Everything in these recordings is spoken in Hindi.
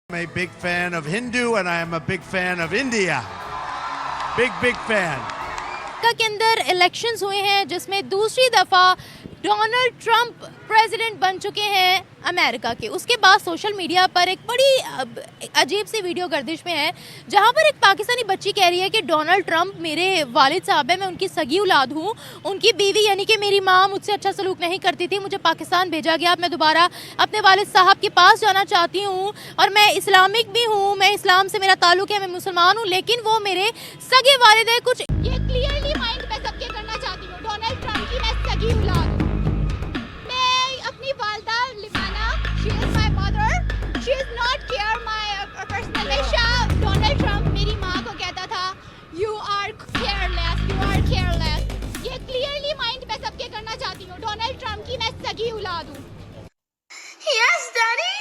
I'm a big fan of Hindu and I am a big fan of India. Big fan. के अंदर इलेक्शंस हुए हैं जिसमें दूसरी दफ़ा डोनाल्ड ट्रंप प्रेसिडेंट बन चुके हैं अमेरिका के। उसके बाद सोशल मीडिया पर एक बड़ी अजीब सी वीडियो गर्दिश में है जहां पर एक पाकिस्तानी बच्ची कह रही है कि डोनाल्ड ट्रंप मेरे वालिद साहब है, मैं उनकी सगी औलाद हूं, उनकी बीवी यानी कि मेरी माँ मुझसे अच्छा सलूक नहीं करती थी, मुझे पाकिस्तान भेजा गया, अब मैं दोबारा अपने वालिद साहब के पास जाना चाहती हूँ और मैं इस्लामिक भी हूँ, मैं इस्लाम से मेरा ताल्लुक है, मैं मुसलमान हूँ, लेकिन वो मेरे सगे वालिद है। कुछ ये क्लियरली माइंड में सबके करना चाहती हूँ, डोनाल्ड ट्रंप की मैं सगी औलाद हूँ। वालदा लिमाना, she is my mother, she is not care my personal। हमेशा डोनाल्ड ट्रंप मेरी माँ को कहता था you are careless, you are careless। ये क्लियरली माइंड में सबके करना चाहती हूँ, डोनाल्ड ट्रंप की मैं सगी औलाद हूँ। Yes, daddy।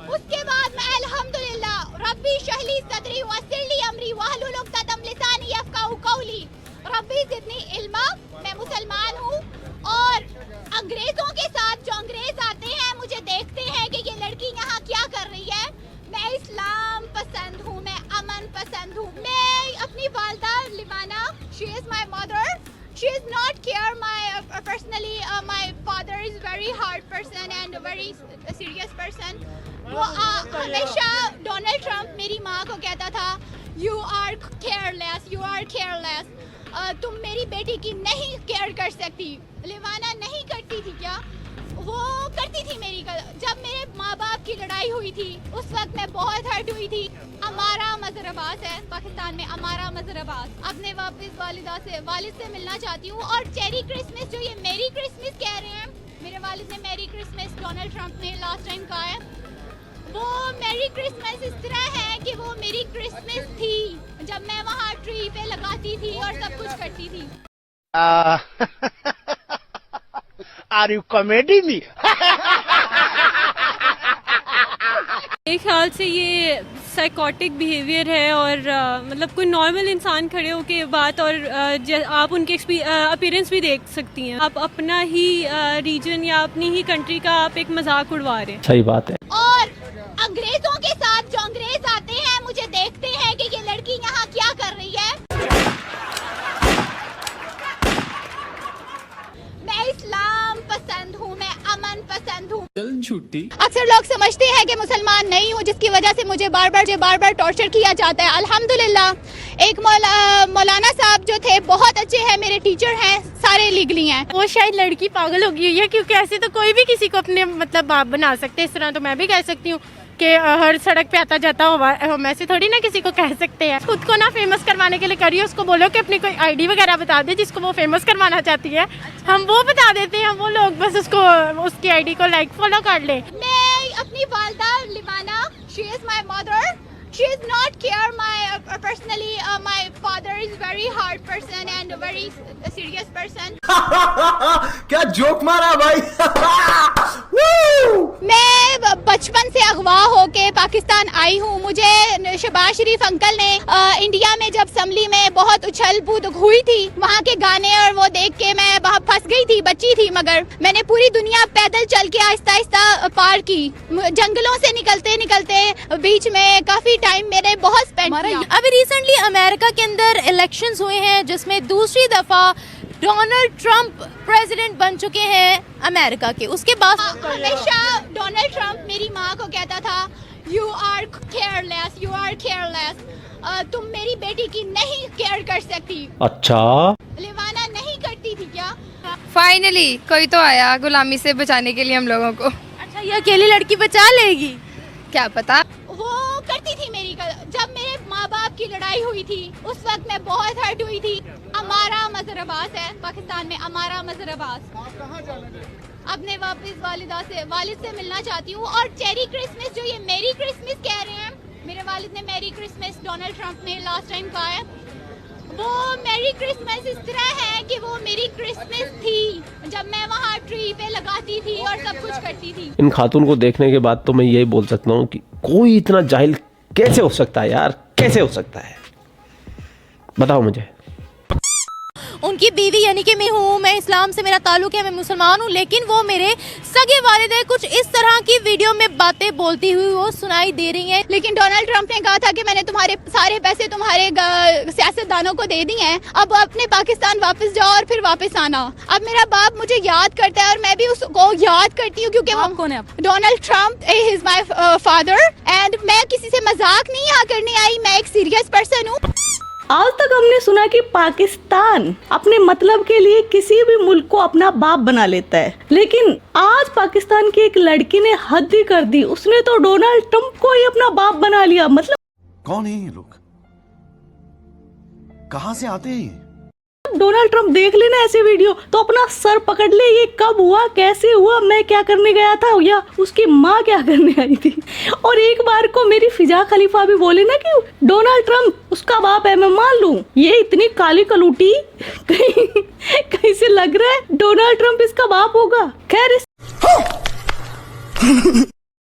उसके बाद मैं अल्हम्दुलिल्लाह रब्बी शहली सदरी वसिरली अमरी वहलुल उक़दतम लिसानी यफ़क़हू क़ौली। रब्बी ज़िदनी इल्मा, मैं मुसलमान हूँ और अंग्रेजों के साथ जो अंग्रेज आते हैं मुझे देखते हैं कि ये लड़की यहाँ क्या कर रही है। मैं इस्लाम पसंद हूँ, मैं अमन पसंद हूँ। मैं अपनी वालदा लिमाना, she is my mother, she is not care my personally my father is very hard person and a very serious person। वो हमेशा डोनाल्ड ट्रंप मेरी माँ को कहता था you are careless, you are careless। तुम मेरी बेटी की नहीं केयर कर सकती। लिवाना नहीं करती थी क्या? वो करती थी मेरी। जब मेरे माँ बाप की लड़ाई हुई थी उस वक्त मैं बहुत हर्ट हुई थी। अमारा मजहर अब्बास है पाकिस्तान में, अमारा मजहर अब्बास। अपने वापस वालिद से मिलना चाहती हूँ। और चेरी क्रिसमस जो ये मेरी क्रिसमस कह रहे हैं, मेरे वालिद ने मेरी क्रिसमस डोनाल्ड ट्रंप ने लास्ट टाइम कहा है, वो मेरी क्रिसमस इस तरह है कि वो मेरी क्रिसमस थी जब मैं वहाँ ट्री पे लगाती थी और सब कुछ करती थी। Are you comedy me? मेरे ख्याल से ये साइकोटिक बिहेवियर है और मतलब कोई नॉर्मल इंसान खड़े होके बात और आप उनके अपीयरेंस भी देख सकती हैं। आप अपना ही रीजन या अपनी ही कंट्री का आप एक मजाक उड़वा रहे हैं। सही बात है। और अंग्रेजों के साथ जो अंग्रेज आते हैं मुझे देखते हैं कि ये लड़की यहाँ क्या कर रही है। मैं इस्लाम पसंद हूँ, मैं अमन पसंद हूँ। झूठी। अक्सर लोग समझते हैं कि मुसलमान नहीं हूँ जिसकी वजह से मुझे बार बार टॉर्चर किया जाता है। अल्हम्दुलिल्लाह एक मौलाना साहब जो थे बहुत अच्छे हैं, मेरे टीचर हैं, सारे लीगली हैं। वो शायद लड़की पागल हो गई हुई है क्योंकि ऐसे तो कोई भी किसी को अपने मतलब बाप बना सकते हैं। इस तरह तो मैं भी कह सकती हूँ कि हर सड़क पे आता जाता हम ऐसे थोड़ी ना किसी को कह सकते हैं। खुद को ना फेमस करवाने के लिए करिए, उसको बोलो कि अपनी कोई आईडी वगैरह बता दे जिसको वो फेमस करवाना चाहती है। हम वो बता देते हैं, हम वो लोग बस उसको उसकी आईडी को लाइक फॉलो कर ले। मैं अपनी वालदा लिमाना, she is my mother, she is not care my personally my father is very hard person and a very serious person। क्या जोक मारा भाई। मैं बचपन से अगवा होके पाकिस्तान आई हूँ। मुझे शहबाज शरीफ अंकल ने इंडिया में जब असम्बली में बहुत उछल कूद हुई थी, वहाँ के गाने और वो देख के मैं वहाँ फंस गई थी, बच्ची थी, मगर मैंने पूरी दुनिया पैदल चल के आहिस्ता आहिस्ता पार की। जंगलों से निकलते बीच में काफी टाइम मेरे बहुत स्पेंड किया। अभी रिसेंटली अमेरिका के अंदर इलेक्शंस हुए हैं जिसमें दूसरी दफा डोनाल्ड ट्रंप प्रेसिडेंट बन चुके हैं अमेरिका के। उसके बाद हमेशा डोनाल्ड ट्रंप मेरी माँ को कहता था you are careless, you are careless। तुम मेरी बेटी की नहीं केयर कर सकती। अच्छा। लिवाना नहीं करती थी क्या? फाइनली कोई तो आया गुलामी से बचाने के लिए हम लोगों को। अच्छा, ये अकेली लड़की बचा लेगी? क्या पता। वो करती थी मेरी। जब मेरे माँ बाप की लड़ाई हुई थी उस वक्त मैं बहुत हर्ट हुई थी। अमारा मजहर अब्बास है पाकिस्तान में, अमारा मजहर अब्बास। अपने वापस वालिद से मिलना चाहती हूँ। और चेरी क्रिसमस जो ये मेरी क्रिसमस कह रहे हैं, मेरे वालिद ने मेरी क्रिसमस डोनाल्ड ट्रंप ने लास्ट टाइम कहा है, वो मेरी क्रिसमस इस तरह है कि वो मेरी क्रिसमस थी जब मैं वहाँ ट्री पे लगाती थी और सब कुछ करती थी। इन खातून को देखने के बाद तो मैं यही बोल सकता हूँ कि कोई इतना जाहिल कैसे हो सकता है यार, कैसे हो सकता है, बताओ मुझे। उनकी बीवी यानी कि मैं हूँ, मैं इस्लाम से मेरा ताल्लुक है, मैं मुसलमान हूँ, लेकिन वो मेरे सगे वालिद है। कुछ इस तरह की वीडियो में बातें बोलती हुई वो सुनाई दे रही हैं। लेकिन डोनाल्ड ट्रंप ने कहा था कि मैंने तुम्हारे सारे पैसे तुम्हारे सियासतदानों को दे दिए हैं, अब अपने पाकिस्तान वापस जाओ और फिर वापस आना। अब मेरा बाप मुझे याद करता है और मैं भी उसको याद करती हूँ, क्योंकि वो कौन है? Donald Trump is my father and मैं किसी से मजाक नहीं यहाँ करने आई, मैं एक सीरियस पर्सन हूँ। आज तक हमने सुना कि पाकिस्तान अपने मतलब के लिए किसी भी मुल्क को अपना बाप बना लेता है, लेकिन आज पाकिस्तान की एक लड़की ने हद ही कर दी। उसने तो डोनाल्ड ट्रंप को ही अपना बाप बना लिया। मतलब कौन है ये लोग? कहां से आते हैं ये? डोनाल्ड ट्रंप देख लेना ऐसे वीडियो तो अपना सर पकड़ ले, ये कब हुआ, कैसे हुआ, मैं क्या करने गया था या उसकी माँ क्या करने आई थी। और एक बार को मेरी फिजा खलीफा भी बोले ना कि डोनाल्ड ट्रंप उसका बाप है, मैं मान लूं। ये इतनी काली कलूटी कहीं से लग रहा है डोनाल्ड ट्रंप इसका बाप होगा। खैर इस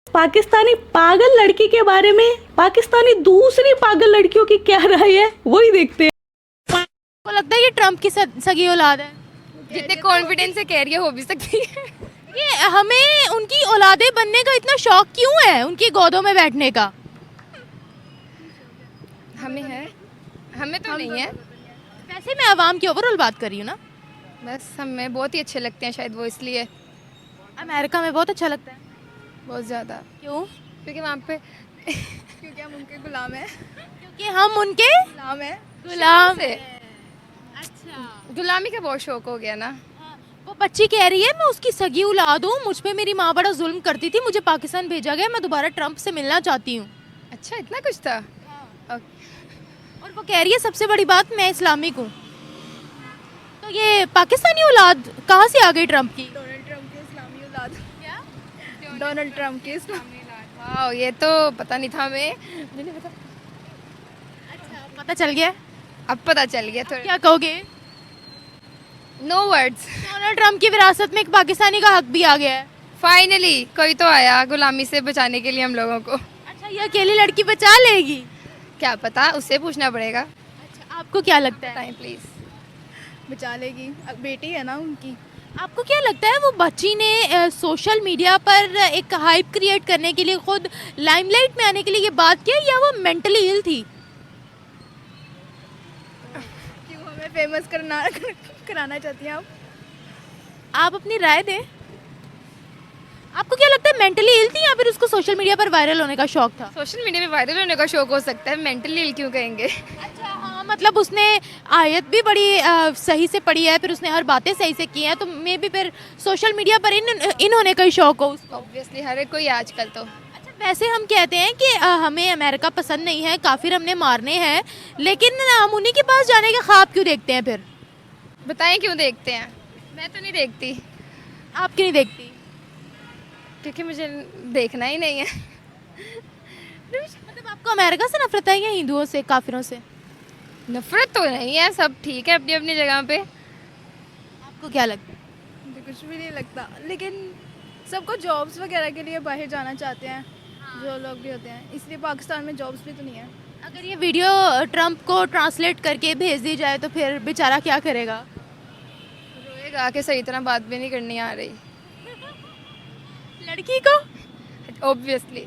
पाकिस्तानी पागल लड़की के बारे में पाकिस्तानी दूसरी पागल लड़कियों की क्या राय है वही देखते हैं। को लगता है ये ट्रंप की सगी औलाद है? जितने कॉन्फिडेंस से कह रही है हो भी सकती है। ये हमें उनकी औलादे बनने का इतना शौक क्यों है, उनकी गोदों में बैठने का? हमें है, हमें तो नहीं है। वैसे मैं आवाम की ओवरऑल बात कर रही हूँ ना। बस हमें बहुत ही अच्छे लगते हैं, शायद वो इसलिए। अमेरिका में बहुत अच्छा लगता है। बहुत ज़्यादा। क्यों? क्योंकि वहाँ पे क्योंकि हम उनके गुलाम हैं। क्योंकि हम उनके गुलाम है। गुलाम से अच्छा, गुलामी का बहुत शौक हो गया ना। वो बच्ची कह रही है मैं उसकी सगी औलाद हूँ, मुझ पे मेरी माँ बड़ा जुल्म करती थी, मुझे पाकिस्तान भेजा गया, मैं दोबारा ट्रंप से मिलना चाहती हूँ। अच्छा, इतना कुछ था। और वो कह रही है सबसे बड़ी बात, मैं इस्लामिक हूँ। तो ये पाकिस्तानी औलाद कहाँ से आ गई ट्रंप की? डोनाल्ड ट्रंप की इस्लामी औलाद। क्या? डोनाल्ड ट्रंप की इस्लामी औलाद। वाह, ये तो पता नहीं था हमें। मुझे नहीं पता। अच्छा, पता चल गया? अब पता चल गया। थोड़ा क्या कहोगे? No words. डोनाल्ड ट्रंप की विरासत में एक पाकिस्तानी का हक भी आ गया है। फाइनली कोई तो आया गुलामी से बचाने के लिए हम लोगों को। अच्छा, ये अकेली लड़की बचा लेगी? क्या पता, उससे पूछना पड़ेगा। अच्छा, आपको क्या लगता है? Time please. बचा लेगी, बेटी है ना उनकी। आपको क्या लगता है वो बच्ची ने सोशल मीडिया पर एक हाइप क्रिएट करने के लिए, खुद लाइमलाइट में आने के लिए ये बात की, या वो मेंटली इल थी? क्यों हमें फेमस कराना चाहती हैं आप अपनी राय दें। आपको क्या लगता है मेंटली इल थी या फिर उसको सोशल मीडिया पर वायरल होने का शौक था? सोशल मीडिया में वायरल होने का शौक हो सकता है, मेंटली इल क्यों कहेंगे। अच्छा, हाँ, मतलब उसने आयत भी बड़ी सही से पढ़ी है, फिर उसने हर बातें सही से की हैं, तो मे भी फिर सोशल मीडिया पर इन होने का ही शौक हो उसको। ऑब्वियसली हर एक कोई आजकल तो। अच्छा, वैसे हम कहते हैं कि हमें अमेरिका पसंद नहीं है, काफिर हमने मारने हैं, लेकिन हम उन्हीं के पास जाने के ख्वाब क्यों देखते हैं फिर? बताएं क्यों देखते हैं? मैं तो नहीं देखती। आप क्यों नहीं देखती? क्योंकि मुझे देखना ही नहीं है। मतलब आपको अमेरिका से नफरत है या हिंदुओं से, काफिरों से? नफरत तो नहीं है, सब ठीक है अपनी अपनी जगह पे। आपको क्या लगता है? मुझे कुछ भी नहीं लगता, लेकिन सबको जॉब्स वगैरह के लिए बाहर जाना चाहते हैं जो लोग भी होते हैं, इसलिए पाकिस्तान में जॉब्स भी तो नहीं है। अगर ये वीडियो ट्रंप को ट्रांसलेट करके भेज दी जाए तो फिर बेचारा क्या करेगा? रोएगा कि सही तरह बात भी नहीं करनी आ रही लड़की को। ऑब्वियसली।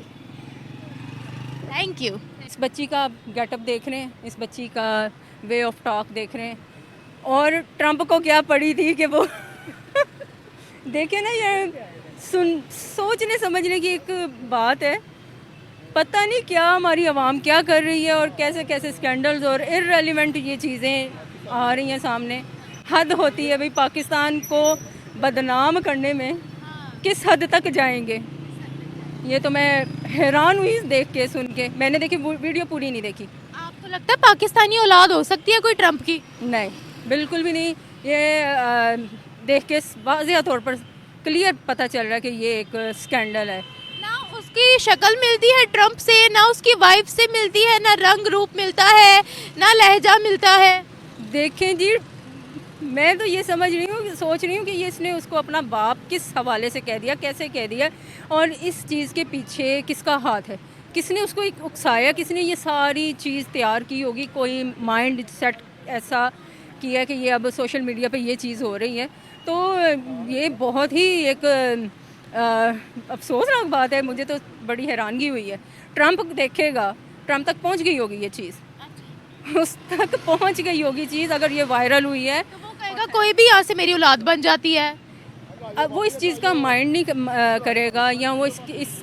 Thank you. इस बच्ची का गेटअप देख रहे हैं, इस बच्ची का वे ऑफ टॉक देख रहे हैं, और ट्रंप को क्या पड़ी थी कि वो देखे ना, ये सोचने समझने की एक बात है। पता नहीं क्या हमारी आवाम क्या कर रही है और कैसे कैसे स्कैंडल्स और इररेलेवेंट ये चीज़ें आ रही हैं सामने। हद होती है भाई, पाकिस्तान को बदनाम करने में किस हद तक जाएंगे। ये तो मैं हैरान हुई देख के, सुन के। मैंने देखी वीडियो, पूरी नहीं देखी। आपको लगता है पाकिस्तानी औलाद हो सकती है कोई ट्रंप की? नहीं, बिल्कुल भी नहीं। ये देख के वाज़ेह तौर पर क्लियर पता चल रहा है कि ये एक स्कैंडल है। ना उसकी शक्ल मिलती है ट्रंप से, ना उसकी वाइफ से मिलती है, ना रंग रूप मिलता है, ना लहजा मिलता है। देखें जी, मैं तो ये समझ रही हूँ, सोच रही हूँ कि ये इसने उसको अपना बाप किस हवाले से कह दिया, कैसे कह दिया, और इस चीज़ के पीछे किसका हाथ है, किसने उसको उकसाया, किसने ये सारी चीज़ तैयार की होगी। कोई माइंड सेट ऐसा किया है कि ये अब सोशल मीडिया पे ये चीज़ हो रही है, तो ये बहुत ही एक अफसोसनाक बात है। मुझे तो बड़ी हैरानगी हुई है। ट्रंप देखेगा, ट्रंप तक पहुंच गई होगी ये चीज़, उस तक पहुंच गई होगी चीज़ अगर ये वायरल हुई है। तो वो कहेगा कोई भी यहाँ से मेरी औलाद बन जाती है। अब वो इस चीज़ का माइंड नहीं करेगा या वो इस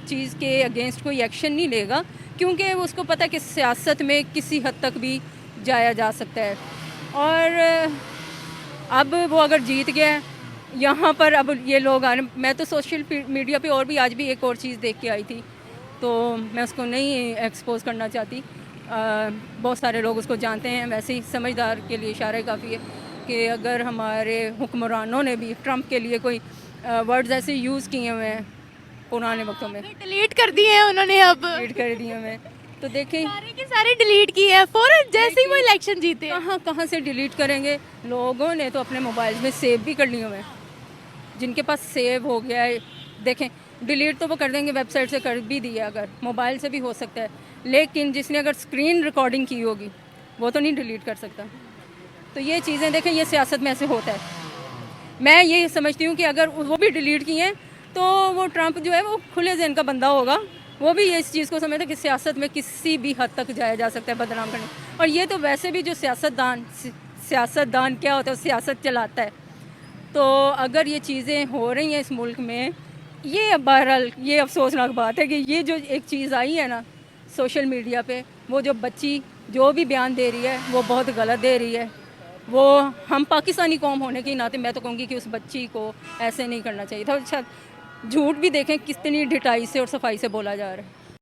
चीज़ के अगेंस्ट कोई एक्शन नहीं लेगा, क्योंकि उसको पता है कि सियासत में किसी हद तक भी जाया जा सकता है। और अब वो अगर जीत गया यहाँ पर, अब ये लोग आ रहे, मैं तो सोशल मीडिया पे और भी आज भी एक और चीज़ देख के आई थी, तो मैं उसको नहीं एक्सपोज करना चाहती। बहुत सारे लोग उसको जानते हैं, वैसे ही समझदार के लिए इशारा काफ़ी है कि अगर हमारे हुक्मरानों ने भी ट्रंप के लिए कोई वर्ड्स ऐसे यूज़ किए हुए हैं पुराने वक्तों में, डिलीट कर दिए हैं उन्होंने, अब डिलीट कर दिए हुए, तो देखें सारे के सारे डिलीट किए हैं फौरन जैसे ही वो इलेक्शन जीते। कहाँ से डिलीट करेंगे। लोगों ने तो अपने मोबाइल में सेव भी कर लिए हुए हैं, जिनके पास सेव हो गया है। देखें डिलीट तो वो कर देंगे, वेबसाइट से कर भी दिया, अगर मोबाइल से भी हो सकता है, लेकिन जिसने अगर स्क्रीन रिकॉर्डिंग की होगी वो तो नहीं डिलीट कर सकता। तो ये चीज़ें देखें, ये सियासत में ऐसे होता है। मैं ये समझती हूँ कि अगर वो भी डिलीट किए हैं तो वो ट्रंप जो है वो खुले ज़हन का बंदा होगा, वो भी इस चीज़ को समझता है कि सियासत में किसी भी हद तक जाया जा सकता है बदनाम करने। और ये तो वैसे भी जो सियासतदान क्या होता है, सियासत चलाता है। तो अगर ये चीज़ें हो रही हैं इस मुल्क में, ये बहरहाल ये अफसोसनाक बात है कि ये जो एक चीज़ आई है ना सोशल मीडिया पे, वो जो बच्ची जो भी बयान दे रही है वो बहुत गलत दे रही है। वो हम पाकिस्तानी कौम होने के नाते मैं तो कहूँगी कि उस बच्ची को ऐसे नहीं करना चाहिए था। अच्छा, झूठ भी देखें कितनी ढिठाई से और सफाई से बोला जा रहा है।